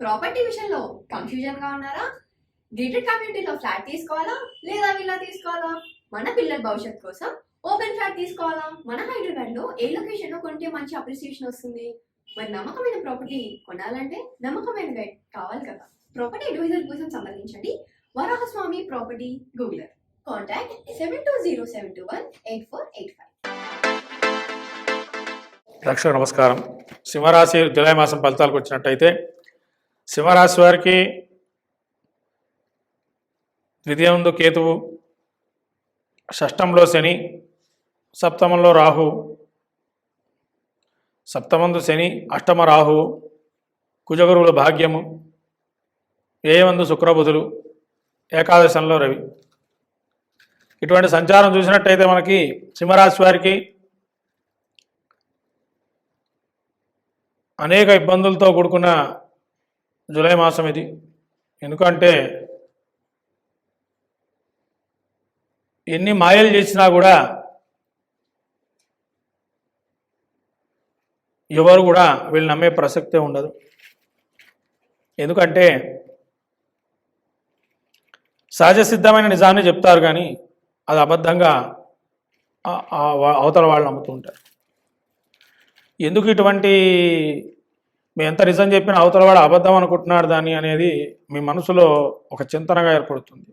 Property విషయంలో confusion గా ఉన్నారా? గేటెడ్ కమ్యూనిటీలో ఫ్లాట్ తీసుకోవాలా లేదా విల్లా తీసుకోవాలా? మన పిల్లల భవిష్యత్ కోసం ఓపెన్ ఫ్లాట్ తీసుకోవాలా? మన హైదరాబాద్ లో ఏ లొకేషన్ లో కొంటే మంచి అప్రిసియేషన్ వస్తుంది? మరి నమ్మకమైన ప్రాపర్టీ కొనాలంటే నమ్మకమైన గైడ్ కావాలి కదా. ప్రాపర్టీ అడ్వైజర్ కోసం సంబంధించండి వరాహస్వామి ప్రాపర్టీ గూగులర్. కాంటాక్ట్ 7207218485. ప్రేక్షకులకు నమస్కారం. సింహరాశి జూలై మాసం ఫలితాలకు వచ్చినట్టయితే సింహరాశి వారికి ద్వితీయందు కేతువు, షష్టంలో శని, సప్తమంలో రాహు, సప్తమందు శని, అష్టమ రాహు, కుజగురువుల భాగ్యము, వ్యయమందు శుక్రబుధులు, ఏకాదశంలో రవి. ఇటువంటి సంచారం చూసినట్టయితే మనకి సింహరాశి వారికి అనేక ఇబ్బందులతో కూడుకున్న జూలై మాసం ఇది. ఎందుకంటే ఎన్ని మాయలు చేసినా కూడా ఎవరు కూడా వీళ్ళు నమ్మే ప్రసక్తే ఉండదు. ఎందుకంటే సహజ సిద్ధమైన నిజాన్ని చెప్తారు కానీ అది అబద్ధంగా అవతల వాళ్ళు నమ్ముతూ ఉంటారు. ఎందుకు ఇటువంటి మేము ఎంత నిజం చెప్పినా అవతల వాడు అబద్ధం అనుకుంటున్నాడు దాన్ని అనేది మీ మనసులో ఒక చింతనగా ఏర్పడుతుంది.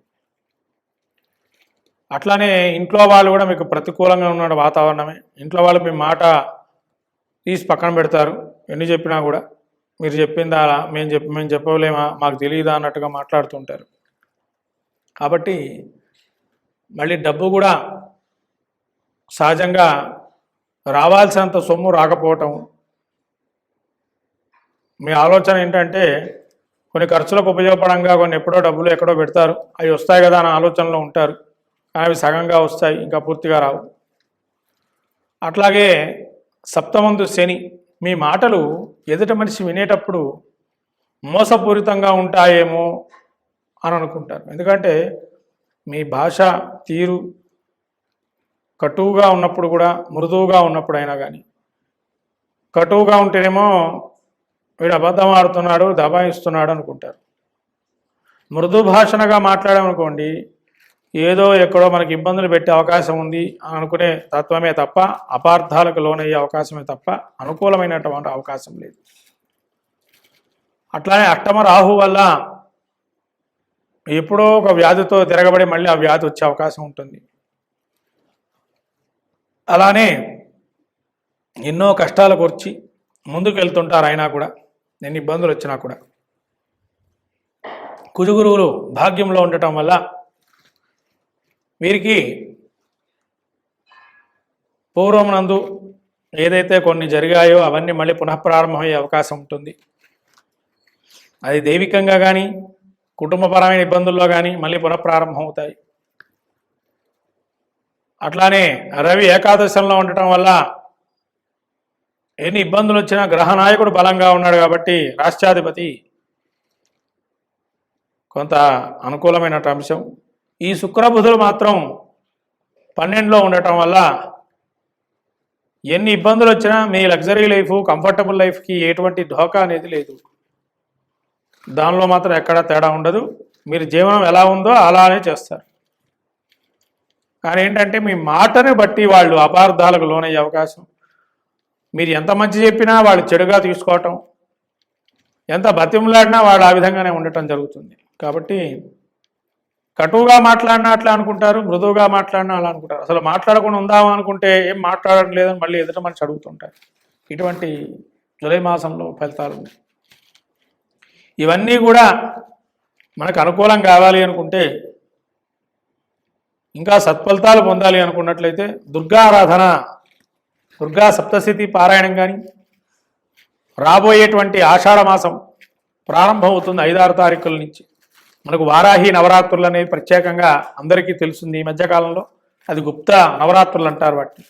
అట్లానే ఇంట్లో వాళ్ళు కూడా మీకు ప్రతికూలంగా ఉన్న వాతావరణమే. ఇంట్లో వాళ్ళు మీ మాట తీసి పక్కన పెడతారు. ఎన్ని చెప్పినా కూడా మీరు చెప్పిందా మేము చెప్పలేమా, మాకు తెలియదా అన్నట్టుగా మాట్లాడుతుంటారు. కాబట్టి మళ్ళీ డబ్బు కూడా సహజంగా రావాల్సినంత సొమ్ము రాకపోవటం. మీ ఆలోచన ఏంటంటే కొన్ని ఖర్చులకు ఉపయోగపడంగా కొన్ని ఎప్పుడో డబ్బులు ఎక్కడో పెడతారు, అవి వస్తాయి కదా అనే ఆలోచనలో ఉంటారు. కానీ అవి సగంగా వస్తాయి, ఇంకా పూర్తిగా రావు. అట్లాగే సప్తమందు శని, మీ మాటలు ఎదుటి మనిషి వినేటప్పుడు మోసపూరితంగా ఉంటాయేమో అని అనుకుంటారు. ఎందుకంటే మీ భాష తీరు కటువుగా ఉన్నప్పుడు కూడా మృదువుగా ఉన్నప్పుడు అయినా కానీ, కటువుగా ఉంటేనేమో వీడు అబద్ధం ఆడుతున్నాడు, దబాయిస్తున్నాడు అనుకుంటారు. మృదు భాషణగా మాట్లాడామనుకోండి, ఏదో ఎక్కడో మనకి ఇబ్బందులు పెట్టే అవకాశం ఉంది అని అనుకునే తత్వమే తప్ప అపార్థాలకు లోనయ్యే అవకాశమే తప్ప అనుకూలమైనటువంటి అవకాశం లేదు. అట్లానే అష్టమ రాహు వల్ల ఎప్పుడో ఒక వ్యాధితో తిరగబడి మళ్ళీ ఆ వ్యాధి వచ్చే అవకాశం ఉంటుంది. అలానే ఎన్నో కష్టాలు కూర్చి ముందుకు వెళ్తుంటారు. అయినా కూడా ఎన్ని ఇబ్బందులు వచ్చినా కూడా కుజగురువులు భాగ్యంలో ఉండటం వల్ల వీరికి పూర్వమునందు ఏదైతే కొన్ని జరిగాయో అవన్నీ మళ్ళీ పునఃప్రారంభమయ్యే అవకాశం ఉంటుంది. అది దైవికంగా కానీ కుటుంబపరమైన ఇబ్బందుల్లో కానీ మళ్ళీ పునఃప్రారంభం అవుతాయి. అట్లానే రవి ఏకాదశంలో ఉండటం వల్ల ఎన్ని ఇబ్బందులు వచ్చినా గ్రహనాయకుడు బలంగా ఉన్నాడు కాబట్టి రాష్ట్రాధిపతి కొంత అనుకూలమైన అంశం. ఈ శుక్రబుధులు మాత్రం 12లో ఉండటం వల్ల ఎన్ని ఇబ్బందులు వచ్చినా మీ లగ్జరీ లైఫ్, కంఫర్టబుల్ లైఫ్కి ఎటువంటి ఢోకా అనేది లేదు. దానిలో మాత్రం ఎక్కడా తేడా ఉండదు. మీరు జీవనం ఎలా ఉందో అలానే చేస్తారు. కానీ ఏంటంటే మీ మాటని బట్టి వాళ్ళు అపార్థాలకు లోనయ్యే అవకాశం. మీరు ఎంత మంచి చెప్పినా వాళ్ళు చెడుగా తీసుకోవటం, ఎంత బతిమలాడినా వాళ్ళు ఆ విధంగానే ఉండటం జరుగుతుంది. కాబట్టి కటువుగా మాట్లాడినా అట్లా అనుకుంటారు, మృదువుగా మాట్లాడినా అలా అనుకుంటారు. అసలు మాట్లాడకుండా ఉందామా అనుకుంటే ఏం మాట్లాడడం లేదని మళ్ళీ ఎదుట మనిషి అడుగుతుంటారు. ఇటువంటి జూలై మాసంలో ఫలితాలు ఉన్నాయి. ఇవన్నీ కూడా మనకు అనుకూలం కావాలి అనుకుంటే, ఇంకా సత్ఫలితాలు పొందాలి అనుకున్నట్లయితే దుర్గా ఆరాధన, దుర్గా సప్తశతి పారాయణం కానీ, రాబోయేటువంటి ఆషాఢ మాసం ప్రారంభం అవుతుంది 5-6 తారీఖుల నుంచి. మనకు వారాహి నవరాత్రులు అనేవి ప్రత్యేకంగా అందరికీ తెలుస్తుంది. ఈ మధ్యకాలంలో అది గుప్త నవరాత్రులు అంటారు వాటిని.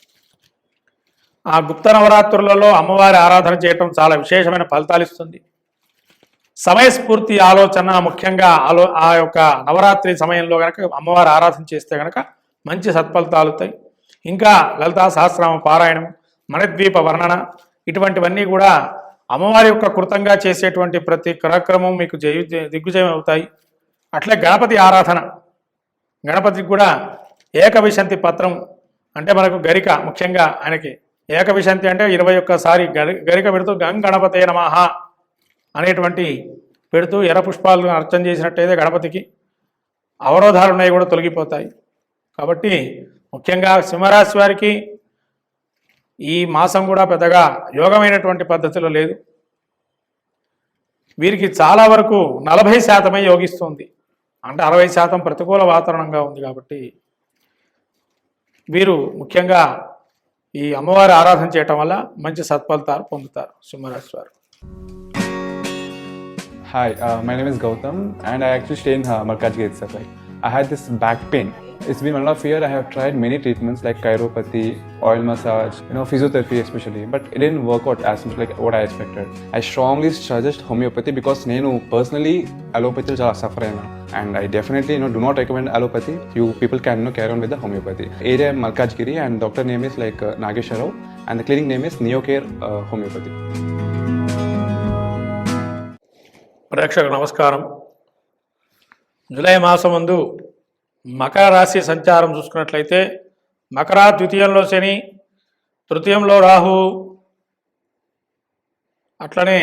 ఆ గుప్త నవరాత్రులలో అమ్మవారి ఆరాధన చేయటం చాలా విశేషమైన ఫలితాలు ఇస్తుంది. సమయస్ఫూర్తి ఆలోచన ముఖ్యంగా ఆ యొక్క నవరాత్రి సమయంలో కనుక అమ్మవారి ఆరాధన చేస్తే కనుక మంచి సత్ఫలితాలు అవుతాయి. ఇంకా లలితా సహస్రనామ పారాయణం, మణిద్వీప వర్ణన ఇటువంటివన్నీ కూడా అమ్మవారి యొక్క కృతంగా చేసేటువంటి ప్రతి కార్యక్రమం మీకు దిగ్విజయం అవుతాయి. అట్లే గణపతి ఆరాధన, గణపతికి కూడా ఏకవిశంతి పత్రం అంటే మనకు గరిక, ముఖ్యంగా ఆయనకి ఏకవిశంతి అంటే 21 సారి గరిక పెడుతూ గణపతే నమః అనేటువంటి పెడుతూ ఎర్ర పుష్పాలను అర్చన చేసినట్టయితే గణపతికి అవరోధాలు ఉన్నాయి కూడా తొలగిపోతాయి. కాబట్టి ముఖ్యంగా సింహరాశి వారికి ఈ మాసం కూడా పెద్దగా యోగమైనటువంటి పద్ధతిలో లేదు. వీరికి చాలా వరకు 40% యోగిస్తుంది, అంటే 60% ప్రతికూల వాతావరణంగా ఉంది. కాబట్టి వీరు ముఖ్యంగా ఈ అమ్మవారి ఆరాధన చేయటం వల్ల మంచి సత్ఫలితాలు పొందుతారు సింహరాశి వారు. Hi, my name is Gautam and I actually stay in Malkajgiri itself. I had this back pain. It's been 1.5 years. I have tried many treatments like chiropathy, oil massage, physiotherapy especially, but it didn't work out as much like what I expected. I strongly suggest homeopathy because nenu personally allopathy chala suffer aina, and I definitely do not recommend allopathy. You people can carry on with the homeopathy. Area Malkajgiri and doctor name is like Nagesha Rao and the clinic name is Neocare Homeopathy. ప్రేక్షకు నమస్కారం. July మాసం ముందు మకర రాశి సంచారం చూసుకున్నట్లయితే మకర ద్వితీయంలో శని, తృతీయంలో రాహు, అట్లనే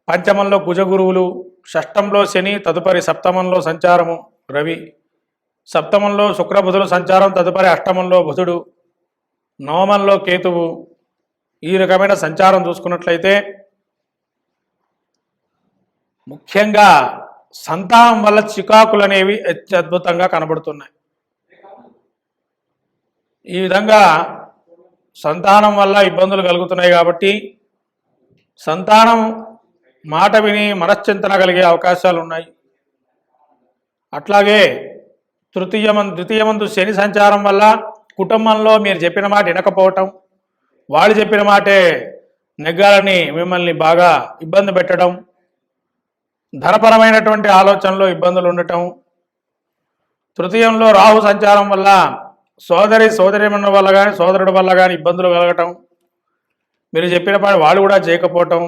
పంచమంలో కుజగురువులు, షష్టంలో శని, తదుపరి సప్తమంలో సంచారము రవి, సప్తమంలో శుక్రబుధుల సంచారం, తదుపరి అష్టమంలో బుధుడు, నవమంలో కేతువు. ఈ రకమైన సంచారం చూసుకున్నట్లయితే ముఖ్యంగా సంతానం వల్ల చికాకులు అనేవి అత్యద్భుతంగా కనబడుతున్నాయి. ఈ విధంగా సంతానం వల్ల ఇబ్బందులు కలుగుతున్నాయి. కాబట్టి సంతానం మాట విని మనశ్చింతన కలిగే అవకాశాలు ఉన్నాయి. అట్లాగే ద్వితీయమందు శని సంచారం వల్ల కుటుంబంలో మీరు చెప్పిన మాట వినకపోవటం, వాళ్ళు చెప్పిన మాటే నెగ్గాలని మిమ్మల్ని బాగా ఇబ్బంది పెట్టడం, ధనపరమైనటువంటి ఆలోచనలో ఇబ్బందులు ఉండటం. తృతీయంలో రాహు సంచారం వల్ల సోదరిమణుల వల్ల కానీ సోదరుడి వల్ల కానీ ఇబ్బందులు కలగటం, మీరు చెప్పిన పని వాళ్ళు కూడా చేయకపోవటం.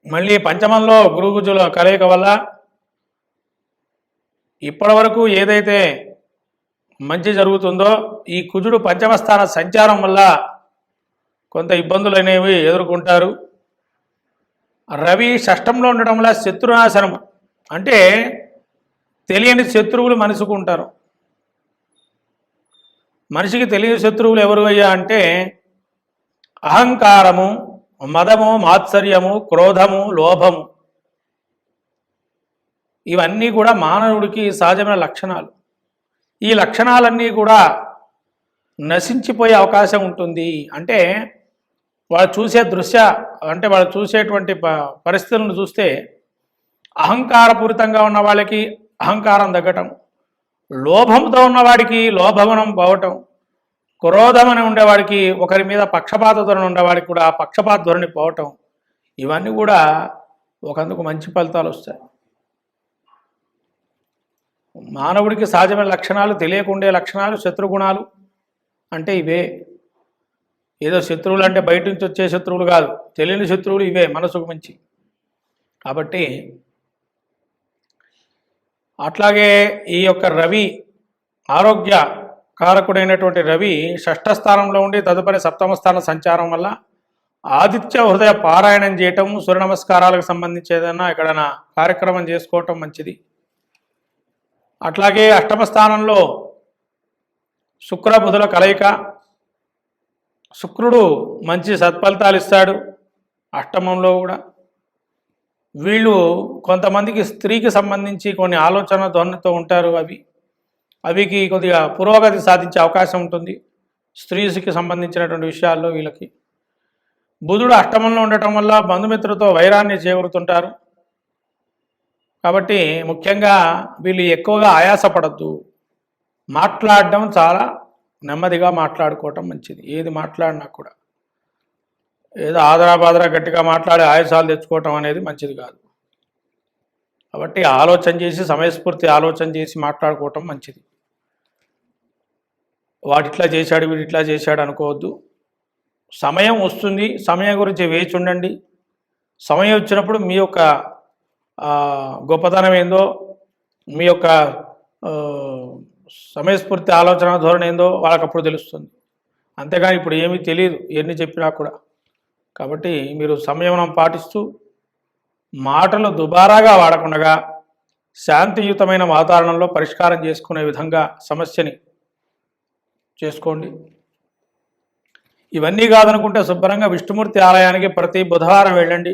మళ్ళీ పంచమంలో గురుగుజుల కలయిక వల్ల ఇప్పటి వరకు ఏదైతే మంచి జరుగుతుందో ఈ కుజుడు పంచమస్థాన సంచారం వల్ల కొంత ఇబ్బందులు అనేవి ఎదుర్కొంటారు. రవి షష్టంలో ఉండడం వల్ల శత్రునాశనం, అంటే తెలియని శత్రువులు మనిషికి ఉంటారు. మనిషికి తెలియని శత్రువులు ఎవరు అయ్యా అంటే అహంకారము, మదము, మాత్సర్యము, క్రోధము, లోభము. ఇవన్నీ కూడా మానవుడికి సహజమైన లక్షణాలు. ఈ లక్షణాలన్నీ కూడా నశించిపోయే అవకాశం ఉంటుంది. అంటే వాళ్ళు చూసే అంటే వాళ్ళు చూసేటువంటి పరిస్థితులను చూస్తే అహంకారపూరితంగా ఉన్న వాళ్ళకి అహంకారం తగ్గటం, లోభంతో ఉన్నవాడికి లోభమనం పోవటం, క్రోధమని ఉండేవాడికి ఒకరి మీద పక్షపాత ధోరణి ఉండేవాడికి కూడా పక్షపాత ధోరణి పోవటం, ఇవన్నీ కూడా ఒకందుకు మంచి ఫలితాలు వస్తాయి. మానవుడికి సహజమైన లక్షణాలు, తెలియకుండే లక్షణాలు, శత్రుగుణాలు అంటే ఇవే. ఏదో శత్రువులు అంటే బయట నుంచి వచ్చే శత్రువులు కాదు, తెలియని శత్రువులు ఇవే మనసుకు మించి. కాబట్టి అట్లాగే ఈ యొక్క రవి, ఆరోగ్య కారకుడైనటువంటి రవి షష్ఠ స్థానంలో ఉండి తదుపరి సప్తమ స్థాన సంచారం వల్ల ఆదిత్య హృదయ పారాయణం చేయటం, సూర్య నమస్కారాలకు సంబంధించి ఏదైనా ఎక్కడైనా కార్యక్రమం చేసుకోవటం మంచిది. అట్లాగే అష్టమ స్థానంలో శుక్ర బుధుల కలయిక, శుక్రుడు మంచి సత్ఫలితాలు ఇస్తాడు. అష్టమంలో కూడా వీళ్ళు కొంతమందికి స్త్రీకి సంబంధించి కొన్ని ఆలోచన ధోరణితో ఉంటారు. అవికి కొద్దిగా పురోగతి సాధించే అవకాశం ఉంటుంది. స్త్రీకి సంబంధించినటువంటి విషయాల్లో వీళ్ళకి బుధుడు అష్టమంలో ఉండటం వల్ల బంధుమిత్రులతో వైరాన్ని చేకూరుతుంటారు. కాబట్టి ముఖ్యంగా వీళ్ళు ఎక్కువగా ఆయాసపడద్దు. మాట్లాడడం చాలా నెమ్మదిగా మాట్లాడుకోవటం మంచిది. ఏది మాట్లాడినా కూడా ఏదో ఆదరాబాదరా గట్టిగా మాట్లాడి ఆయాసాలు తెచ్చుకోవటం అనేది మంచిది కాదు. కాబట్టి ఆలోచన చేసి, సమయస్ఫూర్తి ఆలోచన చేసి మాట్లాడుకోవటం మంచిది. వాడిట్లా చేశాడు, వీడిట్లా చేశాడు అనుకోవద్దు. సమయం వస్తుంది, సమయం గురించి వేచి ఉండండి. సమయం వచ్చినప్పుడు మీ యొక్క గొప్పతనం ఏందో, మీ యొక్క ఆ, సమయస్ఫూర్తి ఆలోచన ధోరణి ఏందో వాళ్ళకి అప్పుడు తెలుస్తుంది. అంతేగాని ఇప్పుడు ఏమీ తెలియదు ఎన్ని చెప్పినా కూడా. కాబట్టి మీరు సంయమనం పాటిస్తూ మాటలు దుబారాగా వాడకుండా శాంతియుతమైన వాతావరణంలో పరిష్కారం చేసుకునే విధంగా సమస్యని చేసుకోండి. ఇవన్నీ కాదనుకుంటే శుభ్రంగా విష్ణుమూర్తి ఆలయానికి ప్రతి బుధవారం వెళ్ళండి.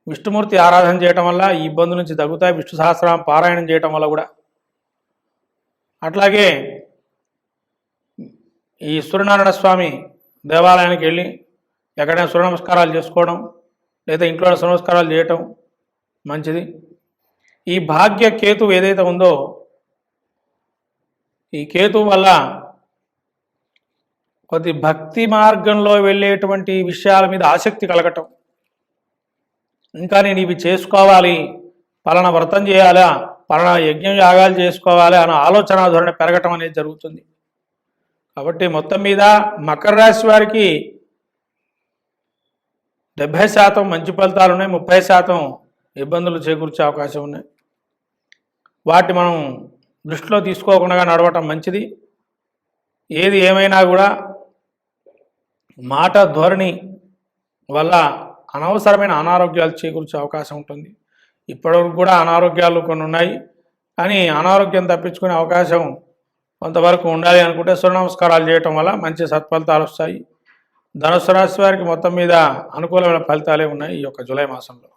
విష్ణుమూర్తి ఆరాధన చేయటం వల్ల ఈ ఇబ్బందుల నుంచి తగ్గుతాయి. విష్ణు సహస్రనామ పారాయణం చేయటం వల్ల కూడా. అట్లాగే ఈ సూర్యనారాయణ స్వామి దేవాలయానికి వెళ్ళి ఎక్కడైనా సూర్య నమస్కారాలు చేసుకోవడం లేదా ఇంట్లో సూర్య నమస్కారాలు చేయటం మంచిది. ఈ భాగ్య కేతు ఏదైతే ఉందో ఈ కేతు వల్ల కొద్ది భక్తి మార్గంలో వెళ్ళేటువంటి విషయాల మీద ఆసక్తి కలగటం, ఇంకా నేను ఇవి చేసుకోవాలి, పలానా వ్రతం చేయాలా, పలానా యజ్ఞం యాగాలు చేసుకోవాలి అన్న ఆలోచన ధోరణి పెరగటం అనేది జరుగుతుంది. కాబట్టి మొత్తం మీద మకర రాశి వారికి 70% మంచి ఫలితాలు ఉన్నాయి, 30% ఇబ్బందులు చేకూర్చే అవకాశం ఉన్నాయి. వాటి మనం దృష్టిలో తీసుకోకుండా నడవటం మంచిది. ఏది ఏమైనా కూడా మాట ధోరణి వల్ల అనవసరమైన అనారోగ్యాలు చేకూర్చే అవకాశం ఉంటుంది. ఇప్పటివరకు కూడా అనారోగ్యాలు కొన్ని ఉన్నాయి, కానీ అనారోగ్యం తప్పించుకునే అవకాశం కొంతవరకు ఉండాలి అనుకుంటే సూర్య నమస్కారాలు చేయటం వల్ల మంచి సత్ఫలితాలు వస్తాయి. ధనుసు రాశి వారికి మొత్తం మీద అనుకూలమైన ఫలితాలే ఉన్నాయి ఈ యొక్క జూలై మాసంలో.